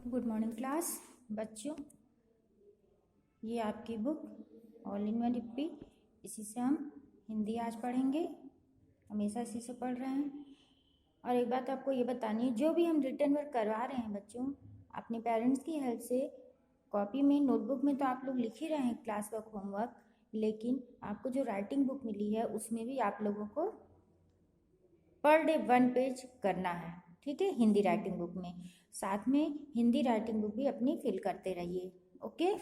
Good morning class बच्चों। ये आपकी book all in one hippie, इसी से हम हिंदी आज पढ़ेंगे। हमेशा इसी से पढ़ रहे हैं। और एक बात आपको ये बतानी है, जो भी हम रिटर्न वर्क करवा रहे हैं बच्चों, अपने पेरेंट्स की हेल्प से कॉपी में नोटबुक में तो आप लोग लिख ही रहे हैं क्लास वर्क होमवर्क, लेकिन आपको जो राइटिंग बुक मिली है उसमें भी आप लोगों को पर डे 1 पेज करना है। ठीक है, हिंदी राइटिंग बुक में साथ में हिंदी राइटिंग बुक भी अपनी फिल करते रहिए। ओके,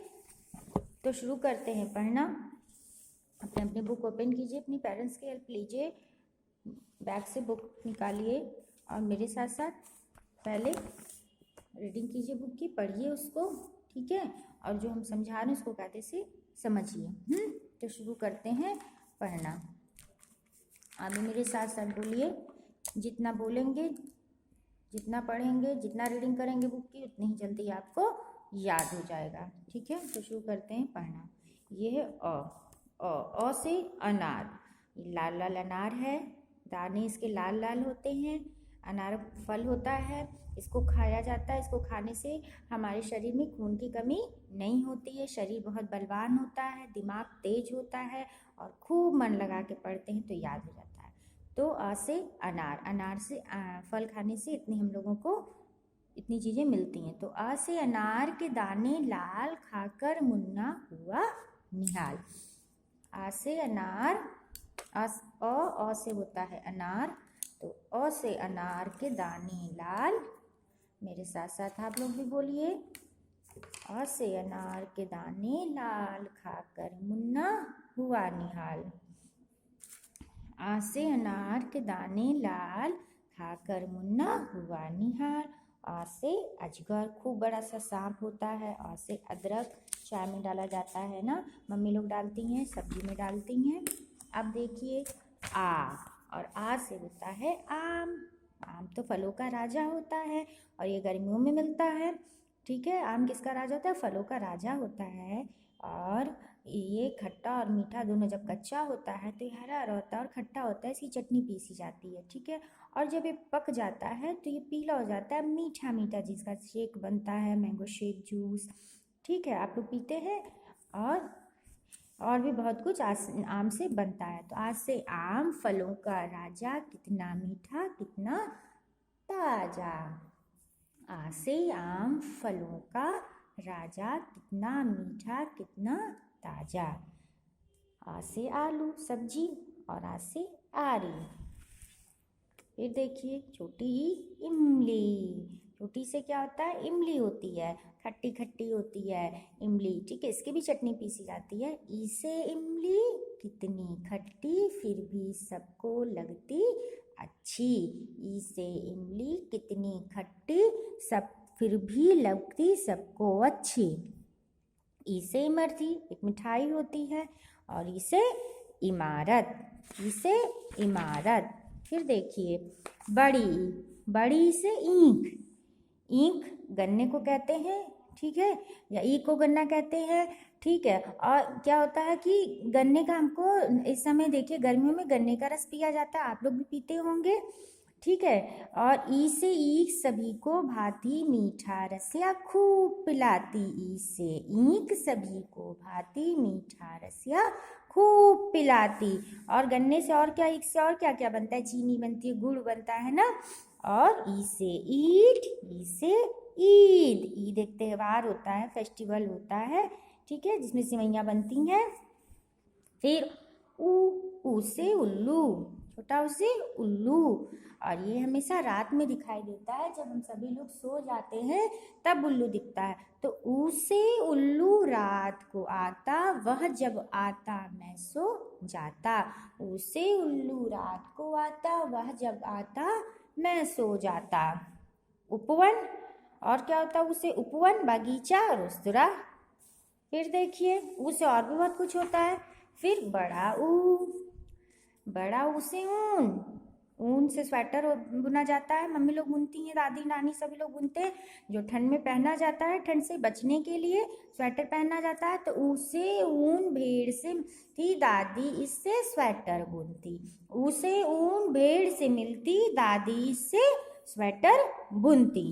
तो शुरू करते हैं पढ़ना। अपने अपनी बुक ओपन कीजिए, अपनी पेरेंट्स की हेल्प लीजिए, बैग से बुक निकालिए और मेरे साथ साथ पहले रीडिंग कीजिए बुक की, पढ़िए उसको। ठीक है, और जो हम समझा रहे हैं उसको कायदे से समझिए। तो शुरू करते हैं पढ़ना। आप भी मेरे साथ साथ बोलिए। जितना बोलेंगे, जितना पढ़ेंगे, जितना रीडिंग करेंगे बुक की, उतनी ही जल्दी आपको याद हो जाएगा। ठीक है, तो शुरू करते हैं पढ़ना। ये है अ से अनार। लाल लाल अनार है, दाने इसके लाल लाल होते हैं। अनार फल होता है, इसको खाया जाता है। इसको खाने से हमारे शरीर में खून की कमी नहीं होती है, शरीर बहुत बलवान होता है, दिमाग तेज होता है और खूब मन लगा के पढ़ते हैं तो याद हो जाता है। तो अ से अनार, अनार से फल खाने से इतनी हम लोगों को इतनी चीज़ें मिलती हैं। तो अ से अनार के दाने लाल, खाकर मुन्ना हुआ निहाल। आ से अनार, अ से होता है अनार, तो अ से अनार के दाने लाल। मेरे साथ साथ आप लोग भी बोलिए। अ से अनार के दाने लाल, खाकर मुन्ना हुआ निहाल। आ से अनार के दाने लाल, खाकर मुन्ना हुआ निहाल। आ से अजगर, खूब बड़ा सा सांप होता है। आ से अदरक, चाय में डाला जाता है ना, मम्मी लोग डालती हैं, सब्जी में डालती हैं। अब देखिए आ, और आ से होता है आम। आम तो फलों का राजा होता है और ये गर्मियों में मिलता है। ठीक है, आम किसका राजा होता है? फलों का राजा होता है। और ये खट्टा और मीठा दोनों, जब कच्चा होता है तो ये हरा हरा होता है और खट्टा होता है, इसकी चटनी पीसी जाती है। ठीक है, और जब ये पक जाता है तो ये पीला हो जाता है, मीठा मीठा, जिसका शेक बनता है, मैंगो शेक, जूस। ठीक है, आप लोग पीते हैं। और भी बहुत कुछ आम से बनता है। तो आज से आम फलों का राजा, कितना मीठा कितना ताजा। आज से आम फलों का राजा, कितना मीठा कितना ताजा। आ से आलू सब्जी और आ से आरी। फिर देखिए छोटी इमली। छोटी से क्या होता है? इमली होती है, खट्टी खट्टी होती है इमली। ठीक है, इसकी भी चटनी पीसी जाती है। ई से इमली कितनी खट्टी, फिर भी सबको लगती अच्छी। ई से इमली कितनी खट्टी, सब फिर भी लगती सबको अच्छी। ई से इमरती, एक मिठाई होती है। और ई से इमारत, ई से इमारत। फिर देखिए बड़ी, बड़ी से ईंख। ईंख गन्ने को कहते हैं, ठीक है, या ईख को गन्ना कहते हैं। ठीक है, और क्या होता है कि गन्ने का हमको इस समय देखिए गर्मियों में गन्ने का रस पिया जाता है, आप लोग भी पीते होंगे। ठीक है, और ई से ईख सभी को भाती, मीठा रसिया खूब पिलाती। ई से ईख सभी को भाती, मीठा रसिया खूब पिलाती। और गन्ने से और क्या, ईख से और क्या क्या बनता है? चीनी बनती है, गुड़ बनता है ना। और ई से ईद, ई से ईद। ईद एक त्यौहार होता है, फेस्टिवल होता है, ठीक है, जिसमें सिवैयाँ बनती हैं। फिर ऊ से उल्लू, छोटा ऊ से उल्लू। और ये हमेशा रात में दिखाई देता है, जब हम सभी लोग सो जाते हैं तब उल्लू दिखता है। तो ऊ से उल्लू रात को आता, वह जब आता मैं सो जाता। ऊ से उल्लू रात को आता, वह जब आता मैं सो जाता। उपवन, और क्या होता है? उसे उपवन, बगीचा, रेस्तरां। फिर देखिए ऊ से और भी बहुत कुछ होता है। फिर बड़ा ऊ, बड़ा ऊ से ऊन। ऊन से स्वेटर बुना जाता है, मम्मी लोग बुनती हैं, दादी नानी सभी लोग बुनते हैं, जो ठंड में पहना जाता है, ठंड से बचने के लिए स्वेटर पहना जाता है। तो ऊ से ऊन भेड़ से थी दादी, इससे स्वेटर बुनती। ऊ से ऊन भेड़ से मिलती, दादी इससे स्वेटर बुनती।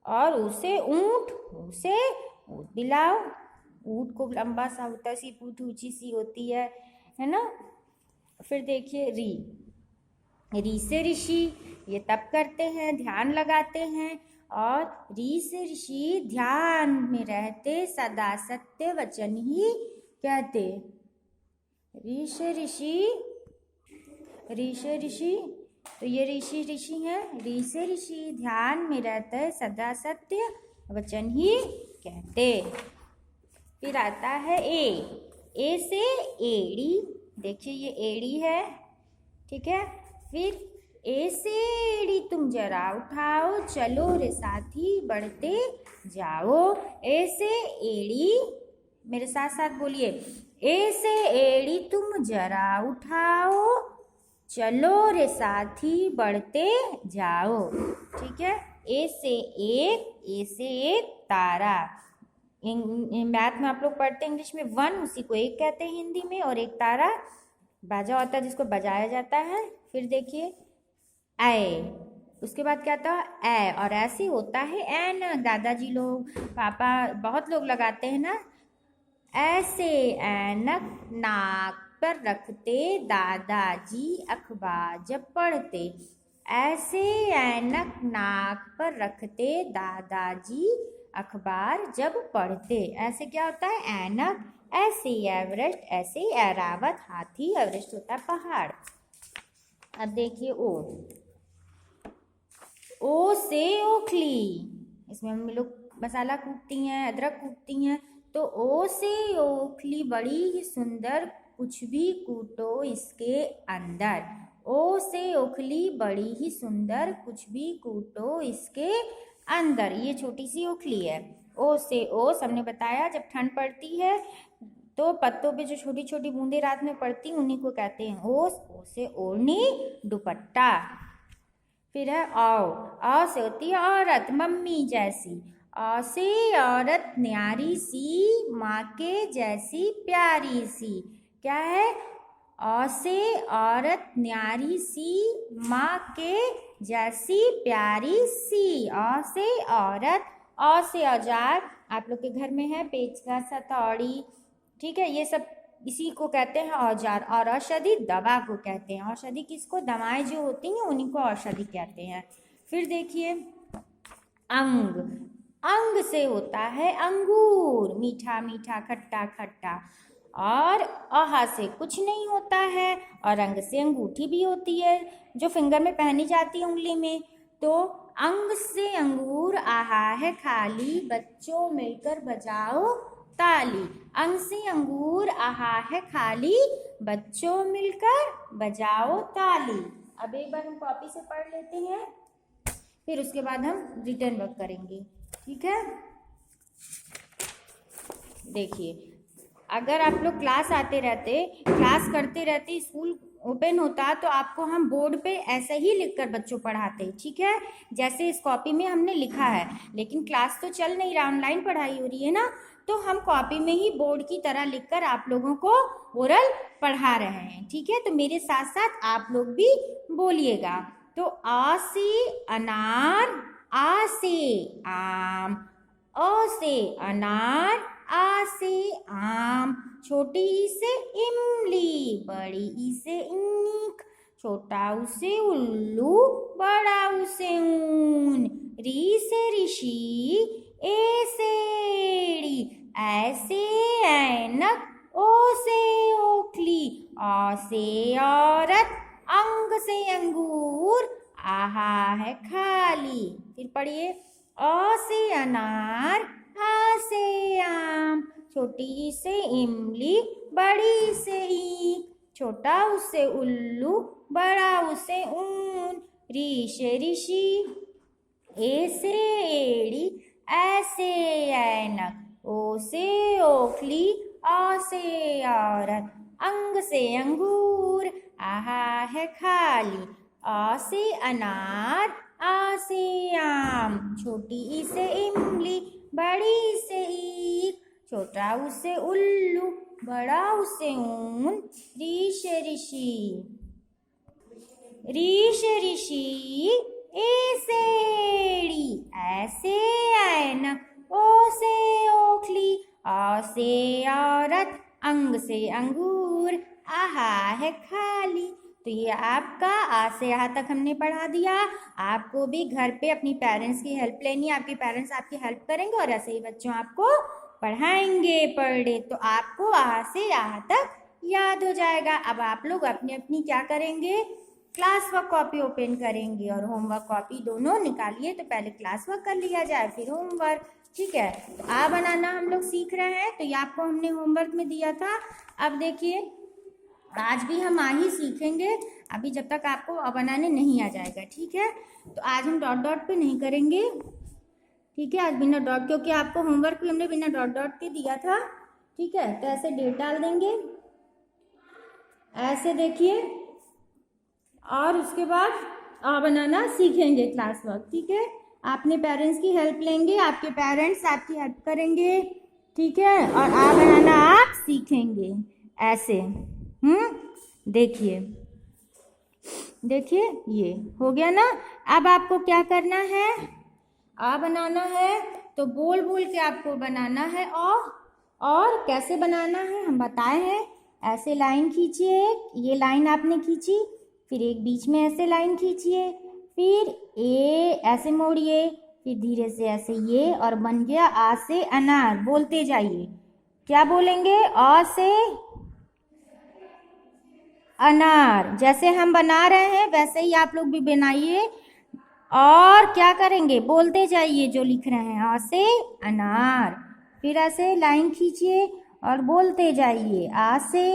और उसे ऊँट, उसे ऊँट दिलाओ। ऊँट को लंबा सा होता है, सी पूँछ ऊँची सी होती है ना। फिर देखिए री से ऋषि, ये तप करते हैं, ध्यान लगाते हैं। और री से ऋषि ध्यान में रहते सदा सत्य वचन ही कहते। री से ऋषि, तो ये ऋषि हैं। री से ऋषि ध्यान में रहते सदा सत्य वचन ही कहते। फिर आता है ए से एड़ी, देखिए ये एड़ी है, ठीक है। फिर ए से एड़ी तुम जरा उठाओ, चलो रे साथी बढ़ते जाओ। ए से एड़ी, मेरे साथ साथ बोलिए, ए से एड़ी तुम जरा उठाओ, चलो रे साथी बढ़ते जाओ, ठीक है। ए से एक तारा, मैथ में आप लोग पढ़ते हैं इंग्लिश में 1, उसी को एक कहते हैं हिंदी में। और एक तारा बाजा होता है जिसको बजाया जाता है। फिर देखिए ऐ, उसके बाद क्या था ऐ, और ऐसे होता है ऐन, दादाजी लोग पापा बहुत लोग लगाते हैं ना। ऐसे ऐनक नाक पर रखते दादाजी अखबार जब पढ़ते। ऐसे ऐनक नाक पर रखते दादाजी अखबार जब पढ़ते। ऐसे क्या होता है ऐनक, ऐसे एवरेस्ट, ऐसे ऐरावत हाथी, एवरेस्ट होता है पहाड़। अब देखिए ओ से ओखली, इसमें हम लोग मसाला कूटती हैं, अदरक कूटती हैं। तो ओ से ओखली बड़ी ही सुंदर, कुछ भी कूटो इसके अंदर। ओ से ओखली बड़ी ही सुंदर, कुछ भी कूटो इसके अंदर। ये छोटी सी ओखली है। ओ से ओस हमने बताया, जब ठंड पड़ती है तो पत्तों पे जो छोटी छोटी बूंदें रात में पड़ती उन्हीं को कहते हैं ओस। ओ से ओढ़नी दुपट्टा। फिर है औ से होती है औरत, मम्मी जैसी। औ से औरत न्यारी सी, माँ के जैसी प्यारी सी। क्या है, औ से औरत न्यारी सी, माँ के जैसी प्यारी सी। औ से औरत, औ से औजार, आप लोग के घर में है पेचकस, हथौड़ी, ठीक है, ये सब इसी को कहते हैं औजार। और औषधि दवा को कहते हैं। औषधि किसको, दवाएं जो होती हैं उन्हीं को औषधि कहते हैं। फिर देखिए अंग, अंग से होता है अंगूर, मीठा मीठा खट्टा खट्टा। और आहा से कुछ नहीं होता है। और अंग से अंगूठी भी होती है जो फिंगर में पहनी जाती है, उंगली में। तो अंग से अंगूर आहा है खाली, बच्चों मिलकर बजाओ ताली। अंग से अंगूर आहा है खाली, बच्चों मिलकर बजाओ ताली। अब एक बार हम कॉपी से पढ़ लेते हैं, फिर उसके बाद हम रिटर्न वर्क करेंगे, ठीक है। देखिए अगर आप लोग क्लास आते रहते, क्लास करते रहते, स्कूल ओपन होता, तो आपको हम बोर्ड पे ऐसे ही लिखकर बच्चों पढ़ाते, ठीक है, जैसे इस कॉपी में हमने लिखा है। लेकिन क्लास तो चल नहीं रहा, ऑनलाइन पढ़ाई हो रही है ना, तो हम कॉपी में ही बोर्ड की तरह लिखकर आप लोगों को ओरल पढ़ा रहे हैं, ठीक है। तो मेरे साथ साथ आप लोग भी बोलिएगा। तो आ से अनार, आ से आम, अ से अनार, आ से आम, छोटी ई से इमली, बड़ी ई से ईख, छोटा ऊ से उल्लू, बड़ा ऊ से ऊन। री से ऋषि, ए से एड़ी, ऐसे ऐनक, ओ से ओखली, औ से औरत, अंग से अंगूर, आहा है खाली। फिर पढ़िए अ से अनार, आ से आम, छोटी ई से इमली, बड़ी से ईख, छोटा ऊ से उल्लू, बड़ा ऊ से ऊन। री से ऋषि, ए से एड़ी, ऐ से ऐनक, ओ से ओखली, औ से औरत, अंग से अंगूर, आहा है खाली। आ से अनार, आ से आम, छोटी ई से इमली, बड़ी से ईख, छोटा ऊ से उल्लू, बड़ा ऊ से ऊन। री से ऋषि, री से ऋषि, ए से एड़ी, ऐसे ऐना, ओ से ओखली, औ से औरत, अंग से अंगूर, आहा है खाली। तो ये आपका आ से यहाँ तक हमने पढ़ा दिया। आपको भी घर पे अपनी पेरेंट्स की हेल्प लेनी है, आपके पेरेंट्स आपकी हेल्प करेंगे और ऐसे ही बच्चों आपको पढ़ाएंगे पर डे, तो आपको आ से यहाँ तक याद हो जाएगा। अब आप लोग अपनी अपनी क्या करेंगे, क्लास वर्क कॉपी ओपन करेंगे और होमवर्क कॉपी दोनों निकालिए। तो पहले क्लास वर्क कर लिया जाए फिर होमवर्क, ठीक है। तो आ बनाना हम लोग सीख रहे हैं, तो ये आपको हमने होमवर्क में दिया था। अब देखिए आज भी हम आ ही सीखेंगे, अभी जब तक आपको अ बनाने नहीं आ जाएगा, ठीक है। तो आज हम डॉट डॉट पे नहीं करेंगे, ठीक है, आज बिना डॉट, क्योंकि आपको होमवर्क भी हमने बिना डॉट डॉट के दिया था, ठीक है। तो ऐसे डेट डाल देंगे, ऐसे देखिए, और उसके बाद आ बनाना सीखेंगे क्लास वर्क, ठीक है। आपने पेरेंट्स की हेल्प लेंगे, आपके पेरेंट्स आपकी हेल्प करेंगे, ठीक है, और आ बनाना आप सीखेंगे ऐसे। देखिए देखिए ये हो गया ना। अब आपको क्या करना है, आ बनाना है तो बोल बोल के आपको बनाना है, और कैसे बनाना है हम बताए हैं। ऐसे लाइन खींचिए, ये लाइन आपने खींची, फिर एक बीच में ऐसे लाइन खींचिए, फिर ए ऐसे मोड़िए, फिर धीरे से ऐसे ये, और बन गया आ से अनार। बोलते जाइए, क्या बोलेंगे, आ से अनार। जैसे हम बना रहे हैं वैसे ही आप लोग भी बनाइए, और क्या करेंगे, बोलते जाइए जो लिख रहे हैं, आ से अनार, फिर ऐसे लाइन खींचिए और बोलते जाइए, आ से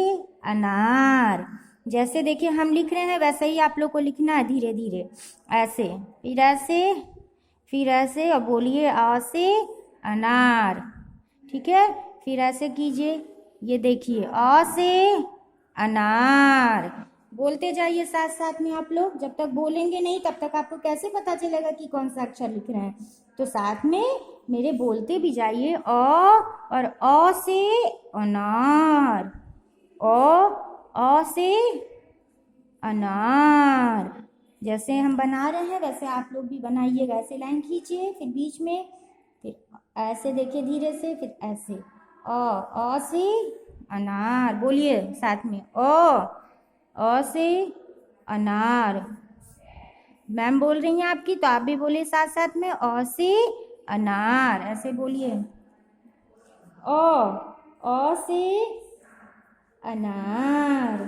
अनार। जैसे देखिए हम लिख रहे हैं वैसे ही आप लोग को लिखना है, धीरे धीरे ऐसे, फिर ऐसे, फिर ऐसे, और बोलिए आ से अनार, ठीक है। फिर ऐसे कीजिए, ये देखिए आ से अनार, बोलते जाइए साथ साथ में आप लोग। जब तक बोलेंगे नहीं तब तक आपको कैसे पता चलेगा कि कौन सा अक्षर लिख रहे हैं। तो साथ में मेरे बोलते भी जाइए, और अ से अनार, अ से अनार। जैसे हम बना रहे हैं वैसे आप लोग भी बनाइएगा। ऐसे लाइन खींचिए, फिर बीच में, फिर ऐसे देखिए धीरे से, फिर ऐसे अ से अनार, बोलिए साथ में, अ से अनार। मैम बोल रही हैं आपकी, तो आप भी बोलिए साथ साथ में, अ से अनार, ऐसे बोलिए, अ से अनार,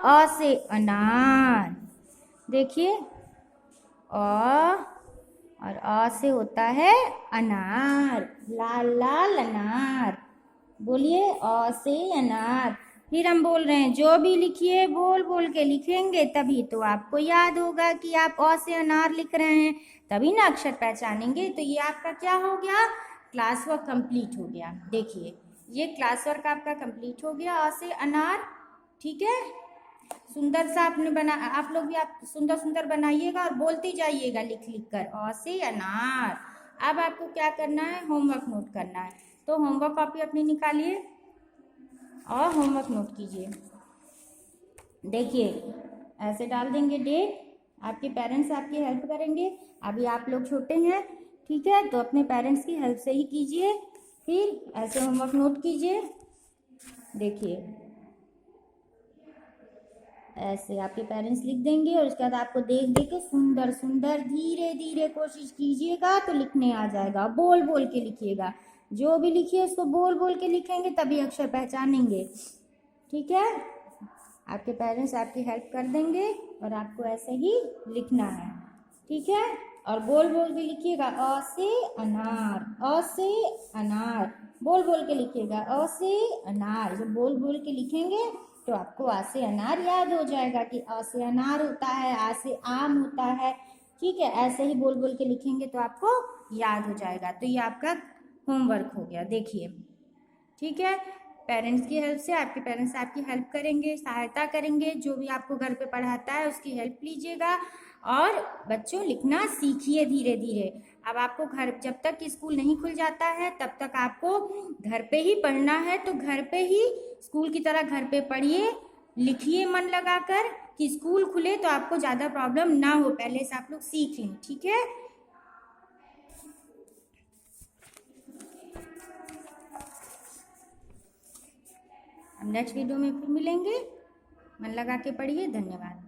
अ से अनार। देखिए और अ से होता है अनार, लाल लाल अनार। बोलिए अ से अनार। फिर हम बोल रहे हैं, जो भी लिखिए बोल बोल के लिखेंगे तभी तो आपको याद होगा कि आप अ से अनार लिख रहे हैं, तभी ना अक्षर पहचानेंगे। तो ये आपका क्या हो गया, क्लास वर्क कंप्लीट हो गया। देखिए ये क्लास वर्क आपका कंप्लीट हो गया, अ से अनार, ठीक है। सुंदर सा आपने बना, आप लोग भी आप सुंदर सुंदर बनाइएगा और बोलते जाइएगा लिख लिख कर, अ से अनार। अब आपको क्या करना है, होमवर्क नोट करना है। तो होमवर्क कॉपी अपनी निकालिए और होमवर्क नोट कीजिए। देखिए ऐसे डाल देंगे डेट, आपके पेरेंट्स आपकी हेल्प करेंगे। अभी आप लोग छोटे हैं, ठीक है, तो अपने पेरेंट्स की हेल्प से ही कीजिए। फिर ऐसे होमवर्क नोट कीजिए। देखिए ऐसे आपके पेरेंट्स लिख देंगे, और उसके बाद आपको देख देख के सुंदर सुंदर धीरे धीरे कोशिश कीजिएगा तो लिखने आ जाएगा। बोल बोल के लिखिएगा, जो भी लिखिए उसको बोल बोल के लिखेंगे तभी अक्षर पहचानेंगे, ठीक है। आपके पेरेंट्स आपकी हेल्प कर देंगे और आपको ऐसे ही लिखना है, ठीक है। और बोल बोल के लिखिएगा, अ से अनार, अ से अनार, बोल बोल के लिखिएगा, अ से अनार। जब बोल बोल के लिखेंगे तो आपको आ से अनार याद हो जाएगा कि अ से अनार होता है, आ से आम होता है, ठीक है। ऐसे ही बोल बोल के लिखेंगे तो आपको याद हो जाएगा। तो ये आपका होमवर्क हो गया, देखिए, ठीक है। पेरेंट्स की हेल्प से, आपके पेरेंट्स आपकी हेल्प करेंगे, सहायता करेंगे। जो भी आपको घर पे पढ़ाता है उसकी हेल्प लीजिएगा, और बच्चों लिखना सीखिए धीरे धीरे। अब आपको घर, जब तक स्कूल नहीं खुल जाता है तब तक आपको घर पे ही पढ़ना है, तो घर पे ही स्कूल की तरह घर पे पढ़िए, लिखिए मन लगाकर, कि स्कूल खुले तो आपको ज़्यादा प्रॉब्लम ना हो, पहले से आप लोग सीख लें, ठीक है। हम नेक्स्ट वीडियो में फिर मिलेंगे। मन लगा के पढ़िए। धन्यवाद।